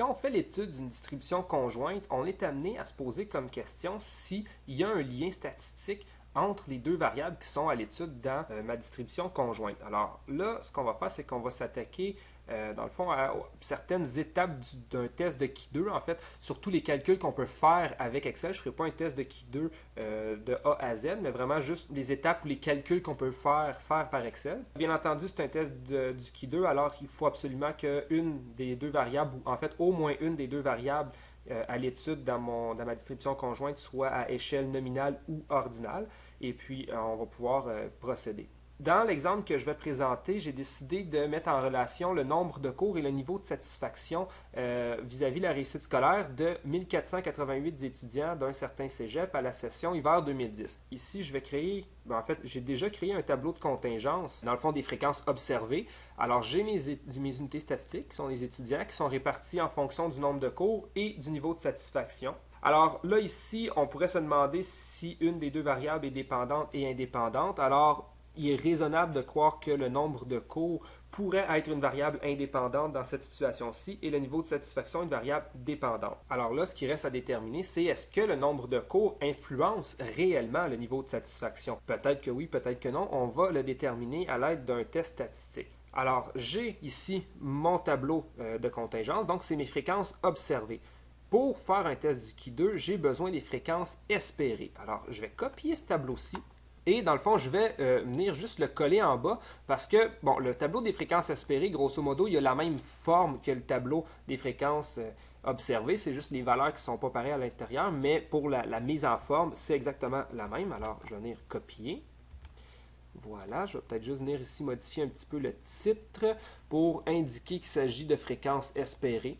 Quand on fait l'étude d'une distribution conjointe, on est amené à se poser comme question s'il y a un lien statistique entre les deux variables qui sont à l'étude dans ma distribution conjointe. Alors là, ce qu'on va faire, c'est qu'on va s'attaquer dans le fond, à certaines étapes d'un test de Qui2, en fait, sur tous les calculs qu'on peut faire avec Excel. Je ne ferai pas un test de Qui2 de A à Z, mais vraiment juste les étapes ou les calculs qu'on peut faire par Excel. Bien entendu, c'est un test du Qui2, alors il faut absolument qu'une des deux variables, ou en fait au moins une des deux variables à l'étude dans ma distribution conjointe soit à échelle nominale ou ordinale. Et puis, on va pouvoir procéder. Dans l'exemple que je vais présenter, j'ai décidé de mettre en relation le nombre de cours et le niveau de satisfaction vis-à-vis de la réussite scolaire de 1488 étudiants d'un certain cégep à la session hiver 2010. Ici, je vais créer, en fait, j'ai déjà créé un tableau de contingence, dans le fond des fréquences observées. Alors, j'ai mes unités statistiques, qui sont les étudiants, qui sont répartis en fonction du nombre de cours et du niveau de satisfaction. Alors là, ici, on pourrait se demander si une des deux variables est dépendante et indépendante. Alors, il est raisonnable de croire que le nombre de cours pourrait être une variable indépendante dans cette situation-ci et le niveau de satisfaction une variable dépendante. Alors là, ce qui reste à déterminer, c'est est-ce que le nombre de cours influence réellement le niveau de satisfaction? Peut-être que oui, peut-être que non. On va le déterminer à l'aide d'un test statistique. Alors, j'ai ici mon tableau de contingence, donc c'est mes fréquences observées. Pour faire un test du Qui2, j'ai besoin des fréquences espérées. Alors, je vais copier ce tableau-ci. Et dans le fond, je vais venir juste le coller en bas parce que, bon, le tableau des fréquences espérées, grosso modo, il a la même forme que le tableau des fréquences observées. C'est juste les valeurs qui ne sont pas pareilles à l'intérieur, mais pour la mise en forme, c'est exactement la même. Alors, je vais venir copier. Voilà, je vais peut-être juste venir ici modifier un petit peu le titre pour indiquer qu'il s'agit de fréquences espérées.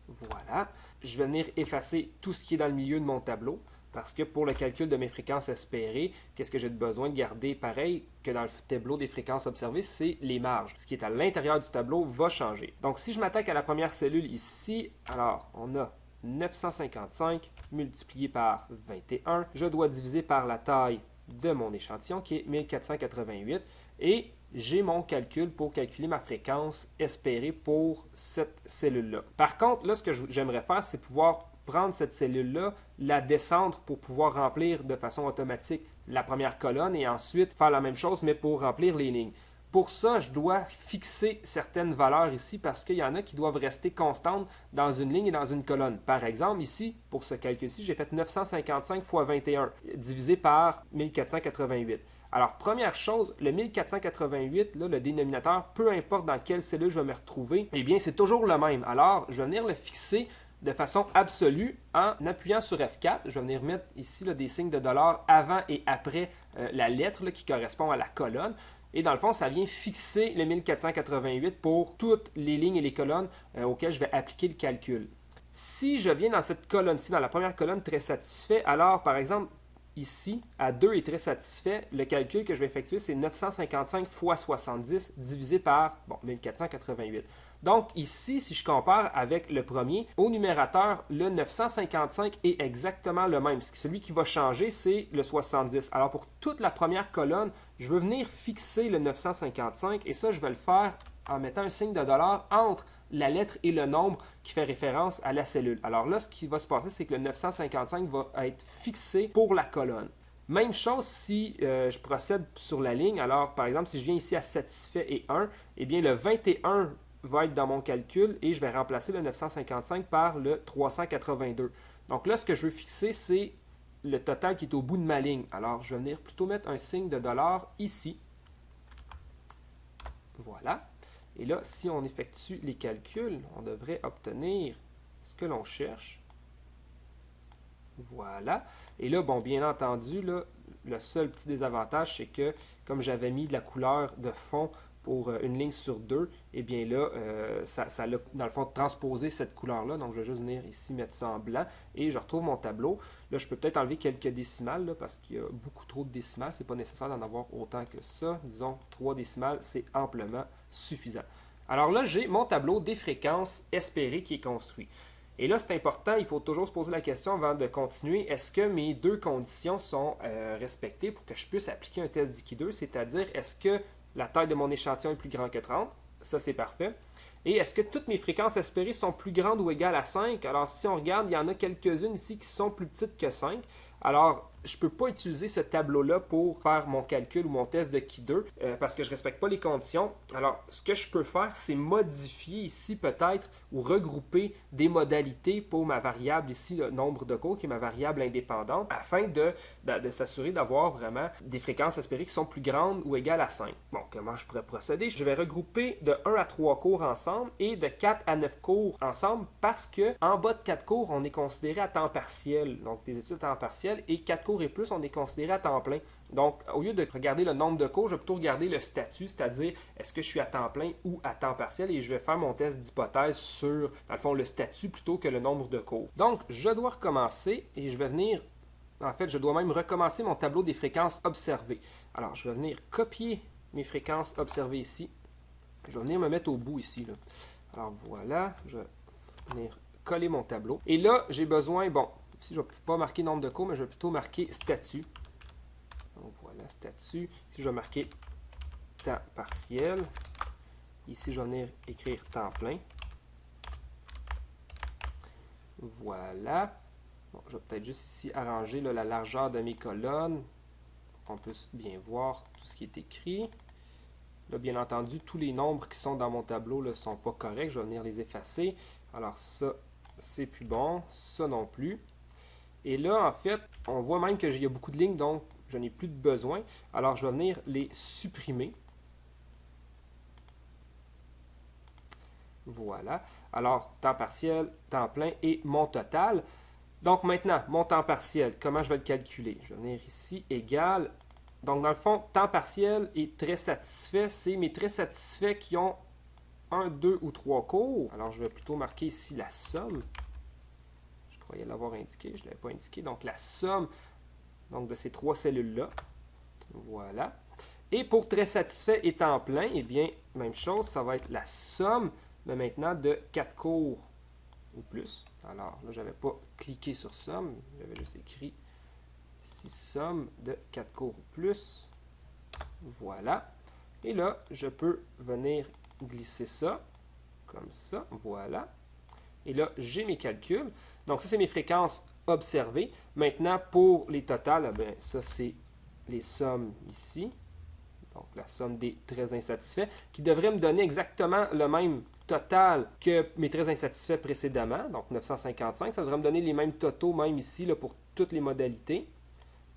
Voilà. Je vais venir effacer tout ce qui est dans le milieu de mon tableau parce que pour le calcul de mes fréquences espérées, qu'est-ce que j'ai besoin de garder pareil que dans le tableau des fréquences observées, c'est les marges. Ce qui est à l'intérieur du tableau va changer. Donc si je m'attaque à la première cellule ici, alors on a 955 multiplié par 21. Je dois diviser par la taille de mon échantillon qui est 1488 et j'ai mon calcul pour calculer ma fréquence espérée pour cette cellule-là. Par contre, là, ce que j'aimerais faire, c'est pouvoir prendre cette cellule-là, la descendre pour pouvoir remplir de façon automatique la première colonne et ensuite faire la même chose, mais pour remplir les lignes. Pour ça, je dois fixer certaines valeurs ici parce qu'il y en a qui doivent rester constantes dans une ligne et dans une colonne. Par exemple, ici, pour ce calcul-ci, j'ai fait 955 fois 21 divisé par 1488. Alors, première chose, le 1488, là, le dénominateur, peu importe dans quelle cellule je vais me retrouver, eh bien, c'est toujours le même. Alors, je vais venir le fixer de façon absolue en appuyant sur F4. Je vais venir mettre ici là, des signes de dollars avant et après la lettre là, qui correspond à la colonne. Et dans le fond, ça vient fixer le 1488 pour toutes les lignes et les colonnes auxquelles je vais appliquer le calcul. Si je viens dans cette colonne-ci, dans la première colonne, très satisfait, alors, par exemple, ici, à 2 est très satisfait, le calcul que je vais effectuer, c'est 955 fois 70 divisé par 1488. Donc ici, si je compare avec le premier, au numérateur, le 955 est exactement le même. Celui qui va changer, c'est le 70. Alors pour toute la première colonne, je veux venir fixer le 955 et ça, je vais le faire en mettant un signe de dollar entre la lettre et le nombre qui fait référence à la cellule. Alors là, ce qui va se passer, c'est que le 955 va être fixé pour la colonne. Même chose si je procède sur la ligne. Alors, par exemple, si je viens ici à satisfait et 1, eh bien le 21 va être dans mon calcul et je vais remplacer le 955 par le 382. Donc là, ce que je veux fixer, c'est le total qui est au bout de ma ligne. Alors, je vais venir plutôt mettre un signe de dollar ici. Voilà. Et là, si on effectue les calculs, on devrait obtenir ce que l'on cherche. Voilà. Et là, bon, bien entendu, là, le seul petit désavantage, c'est que comme j'avais mis de la couleur de fond pour une ligne sur deux, et bien là, ça a dans le fond transposé cette couleur-là. Donc, je vais juste venir ici mettre ça en blanc et je retrouve mon tableau. Là, je peux peut-être enlever quelques décimales là, parce qu'il y a beaucoup trop de décimales. Ce n'est pas nécessaire d'en avoir autant que ça. Disons, 3 décimales, c'est amplement suffisant. Alors là, j'ai mon tableau des fréquences espérées qui est construit. Et là, c'est important, il faut toujours se poser la question avant de continuer, est-ce que mes deux conditions sont respectées pour que je puisse appliquer un test d'Iki2, c'est-à-dire est-ce que la taille de mon échantillon est plus grande que 30. Ça, c'est parfait. Et est-ce que toutes mes fréquences espérées sont plus grandes ou égales à 5? Alors, si on regarde, il y en a quelques-unes ici qui sont plus petites que 5. Alors, je ne peux pas utiliser ce tableau-là pour faire mon calcul ou mon test de Key2 parce que je ne respecte pas les conditions. Alors, ce que je peux faire, c'est modifier ici peut-être ou regrouper des modalités pour ma variable ici, le nombre de cours, qui est ma variable indépendante, afin de s'assurer d'avoir vraiment des fréquences espérées qui sont plus grandes ou égales à 5. Bon, comment je pourrais procéder? Je vais regrouper de 1 à 3 cours ensemble et de 4 à 9 cours ensemble parce que en bas de 4 cours, on est considéré à temps partiel, donc des études à temps partiel, et 4 cours et plus, on est considéré à temps plein. Donc, au lieu de regarder le nombre de cours, je vais plutôt regarder le statut, c'est-à-dire est-ce que je suis à temps plein ou à temps partiel, et je vais faire mon test d'hypothèse sur, dans le fond, le statut plutôt que le nombre de cours. Donc, je dois recommencer et je vais venir, en fait, je dois même recommencer mon tableau des fréquences observées. Alors, je vais venir copier mes fréquences observées ici. Je vais venir me mettre au bout ici, là. Alors, voilà, je vais venir coller mon tableau. Et là, j'ai besoin, bon, ici, je ne vais pas marquer nombre de cours, mais je vais plutôt marquer statut. Donc, voilà, statut. Ici, je vais marquer temps partiel. Ici, je vais venir écrire temps plein. Voilà. Bon, je vais peut-être juste ici arranger là, la largeur de mes colonnes. On peut bien voir tout ce qui est écrit. Là, bien entendu, tous les nombres qui sont dans mon tableau ne sont pas corrects. Je vais venir les effacer. Alors ça, c'est plus bon. Ça non plus. Et là, en fait, on voit même qu'il y a beaucoup de lignes, donc je n'ai plus de besoin. Alors, je vais venir les supprimer. Voilà. Alors, temps partiel, temps plein et mon total. Donc maintenant, mon temps partiel, comment je vais le calculer? Je vais venir ici, égal. Donc dans le fond, temps partiel est très satisfait. C'est mes très satisfaits qui ont 1, 2 ou 3 cours. Alors je vais plutôt marquer ici la somme. Je croyais l'avoir indiqué, je ne l'avais pas indiqué. Donc la somme donc, de ces 3 cellules-là. Voilà. Et pour très satisfait et temps plein, eh bien, même chose, ça va être la somme, mais maintenant de 4 cours ou plus. Alors, là, je n'avais pas cliqué sur somme, j'avais juste écrit ici somme de 4 cours ou plus. Voilà. Et là, je peux venir glisser ça, comme ça, voilà. Et là, j'ai mes calculs. Donc, ça, c'est mes fréquences observées. Maintenant, pour les totales, bien, ça, c'est les sommes ici. Donc, la somme des très insatisfaits, qui devrait me donner exactement le même total que mes très insatisfaits précédemment. Donc, 955, ça devrait me donner les mêmes totaux, même ici, là, pour toutes les modalités.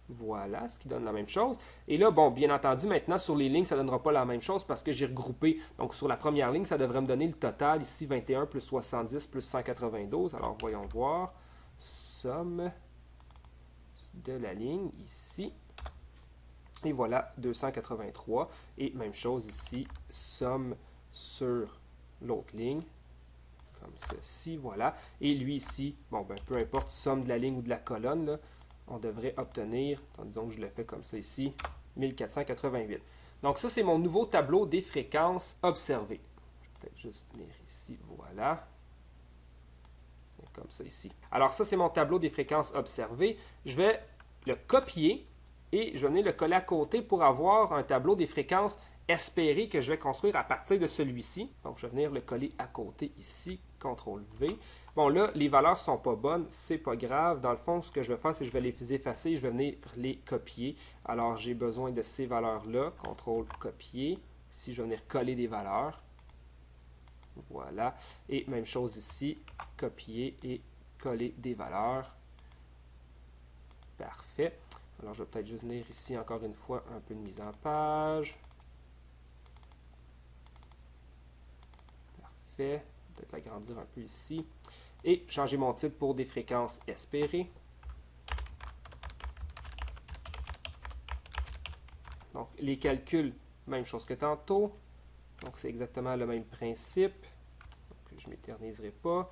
Voilà, ce qui donne la même chose. Et là, bon, bien entendu, maintenant, sur les lignes, ça ne donnera pas la même chose parce que j'ai regroupé. Donc, sur la première ligne, ça devrait me donner le total. Ici, 21 plus 70 plus 192. Alors, voyons voir. Somme de la ligne ici. Et voilà, 283. Et même chose ici, somme sur l'autre ligne. Comme ceci, voilà. Et lui ici, bon, ben, peu importe, somme de la ligne ou de la colonne, là, on devrait obtenir, disons que je le fais comme ça ici, 1488. Donc ça, c'est mon nouveau tableau des fréquences observées. Je vais peut-être juste venir ici, voilà. Comme ça ici. Alors ça, c'est mon tableau des fréquences observées. Je vais le copier et je vais venir le coller à côté pour avoir un tableau des fréquences espérées que je vais construire à partir de celui-ci. Donc, je vais venir le coller à côté ici, CTRL-V. Bon, là, les valeurs ne sont pas bonnes, c'est pas grave. Dans le fond, ce que je vais faire, c'est que je vais les effacer, je vais venir les copier. Alors, j'ai besoin de ces valeurs-là, CTRL-copier. Ici, je vais venir coller des valeurs. Voilà. Et même chose ici, copier et coller des valeurs. Parfait. Alors, je vais peut-être juste venir ici, encore une fois, un peu de mise en page. Parfait. Peut-être l'agrandir un peu ici. Et changer mon titre pour des fréquences espérées. Donc, les calculs, même chose que tantôt. Donc, c'est exactement le même principe. Donc, je ne m'éterniserai pas.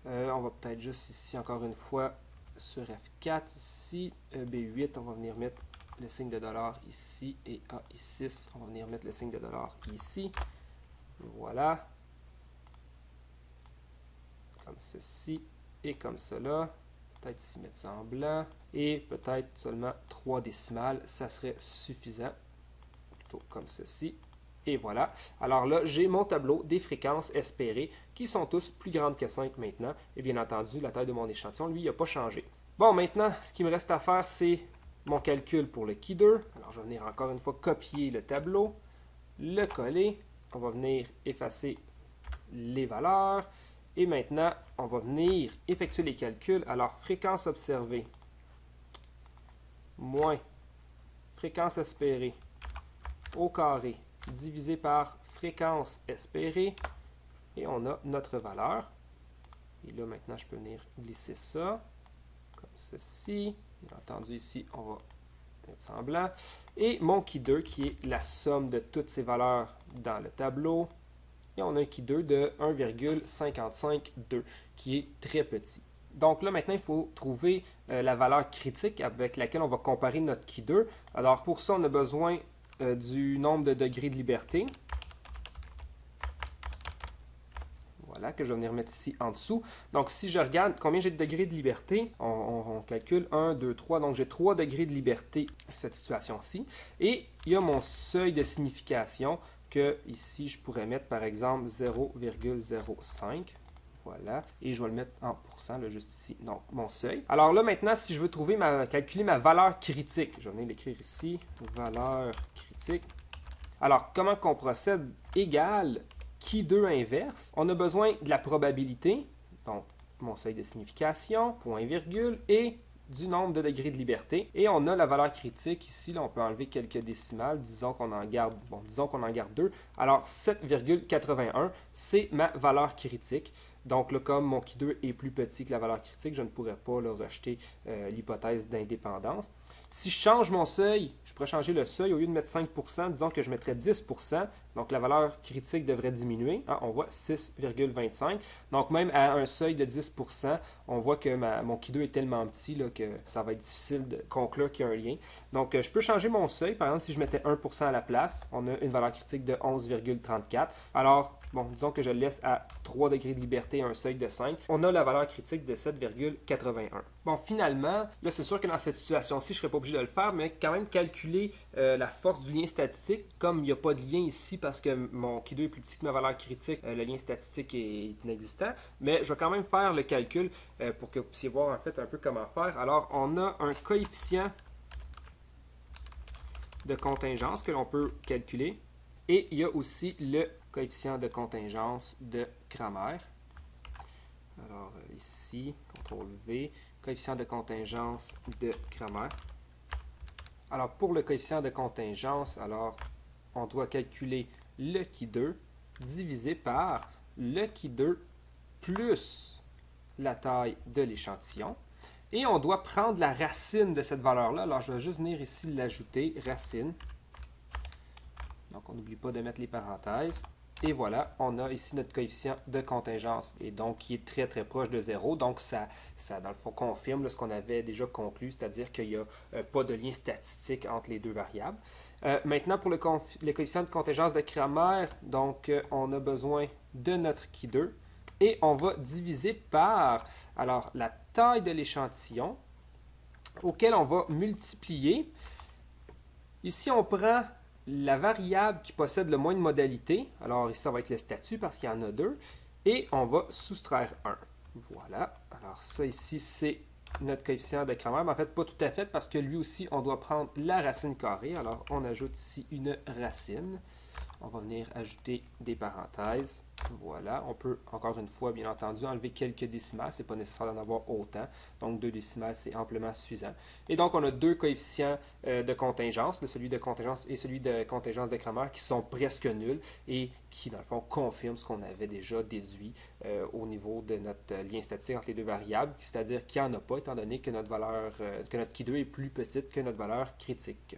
On va peut-être juste ici, encore une fois, sur F4, ici, B8, on va venir mettre le signe de dollar ici, et AI6, on va venir mettre le signe de dollar ici. Voilà. Comme ceci, et comme cela. Peut-être ici mettre ça en blanc, et peut-être seulement 3 décimales, ça serait suffisant. Plutôt comme ceci. Et voilà. Alors là, j'ai mon tableau des fréquences espérées qui sont tous plus grandes que 5 maintenant. Et bien entendu, la taille de mon échantillon, lui, il n'a pas changé. Bon, maintenant, ce qui me reste à faire, c'est mon calcul pour le Key 2. Alors, je vais venir encore une fois copier le tableau, le coller. On va venir effacer les valeurs. Et maintenant, on va venir effectuer les calculs. Alors, fréquence observée moins fréquence espérée au carré divisé par fréquence espérée. Et on a notre valeur. Et là, maintenant, je peux venir glisser ça comme ceci. Bien entendu, ici, on va mettre ça en blanc. Et mon Key 2 qui est la somme de toutes ces valeurs dans le tableau. Et on a un Key 2 de 1,552 qui est très petit. Donc là, maintenant, il faut trouver la valeur critique avec laquelle on va comparer notre Key 2. Alors, pour ça, on a besoin du nombre de degrés de liberté. Voilà, que je vais venir mettre ici en dessous. Donc, si je regarde combien j'ai de degrés de liberté, on calcule 1, 2, 3. Donc, j'ai 3 degrés de liberté cette situation-ci. Et il y a mon seuil de signification que ici, je pourrais mettre par exemple 0,05. Voilà. Et je vais le mettre en pourcent, là, juste ici. Donc, mon seuil. Alors là, maintenant, si je veux calculer ma valeur critique, je vais venir l'écrire ici. Valeur critique. Alors, comment qu'on procède? Égal Key 2 inverse. On a besoin de la probabilité. Donc, mon seuil de signification, point virgule, et du nombre de degrés de liberté. Et on a la valeur critique. Ici, là, on peut enlever quelques décimales. Disons qu'on en garde, disons qu'on en garde 2. Alors, 7,81, c'est ma valeur critique. Donc là, comme mon Key 2 est plus petit que la valeur critique, je ne pourrais pas là, rejeter l'hypothèse d'indépendance. Si je change mon seuil, je pourrais changer le seuil. Au lieu de mettre 5%, disons que je mettrais 10%. Donc la valeur critique devrait diminuer. Ah, on voit 6,25. Donc même à un seuil de 10%, on voit que mon Key 2 est tellement petit là, que ça va être difficile de conclure qu'il y a un lien. Donc je peux changer mon seuil. Par exemple, si je mettais 1% à la place, on a une valeur critique de 11,34. Alors, bon, disons que je le laisse à 3 degrés de liberté, un seuil de 5. On a la valeur critique de 7,81. Bon, finalement, là, c'est sûr que dans cette situation-ci, je ne serais pas obligé de le faire, mais quand même calculer la force du lien statistique. Comme il n'y a pas de lien ici parce que mon Key 2 est plus petit que ma valeur critique, le lien statistique est inexistant. Mais je vais quand même faire le calcul pour que vous puissiez voir en fait un peu comment faire. Alors, on a un coefficient de contingence que l'on peut calculer. Et il y a aussi le coefficient de contingence de Cramer. Alors ici, CTRL V, coefficient de contingence de Cramer. Alors pour le coefficient de contingence, alors on doit calculer le Key 2 divisé par le Key 2 plus la taille de l'échantillon. Et on doit prendre la racine de cette valeur-là. Alors je vais juste venir ici l'ajouter, racine. Donc, on n'oublie pas de mettre les parenthèses. Et voilà, on a ici notre coefficient de contingence, et donc qui est très très proche de 0. Donc, ça dans le fond, confirme ce qu'on avait déjà conclu, c'est-à-dire qu'il n'y a pas de lien statistique entre les deux variables. Maintenant, pour le coefficient de contingence de Cramer, donc on a besoin de notre Key 2, et on va diviser par alors, la taille de l'échantillon, auquel on va multiplier. Ici, on prend la variable qui possède le moins de modalités. Alors ici, ça va être le statut parce qu'il y en a 2. Et on va soustraire 1. Voilà. Alors ça ici, c'est notre coefficient de Cramer. Mais en fait, pas tout à fait parce que lui aussi, on doit prendre la racine carrée. Alors on ajoute ici une racine. On va venir ajouter des parenthèses. Voilà, on peut encore une fois, bien entendu, enlever quelques décimales. Ce n'est pas nécessaire d'en avoir autant. Donc 2 décimales, c'est amplement suffisant. Et donc, on a deux coefficients de contingence, celui de contingence et celui de contingence de Cramer, qui sont presque nuls et qui, dans le fond, confirment ce qu'on avait déjà déduit au niveau de notre lien statistique entre les deux variables, c'est-à-dire qu'il n'y en a pas, étant donné que notre valeur, que notre Key 2 est plus petite que notre valeur critique.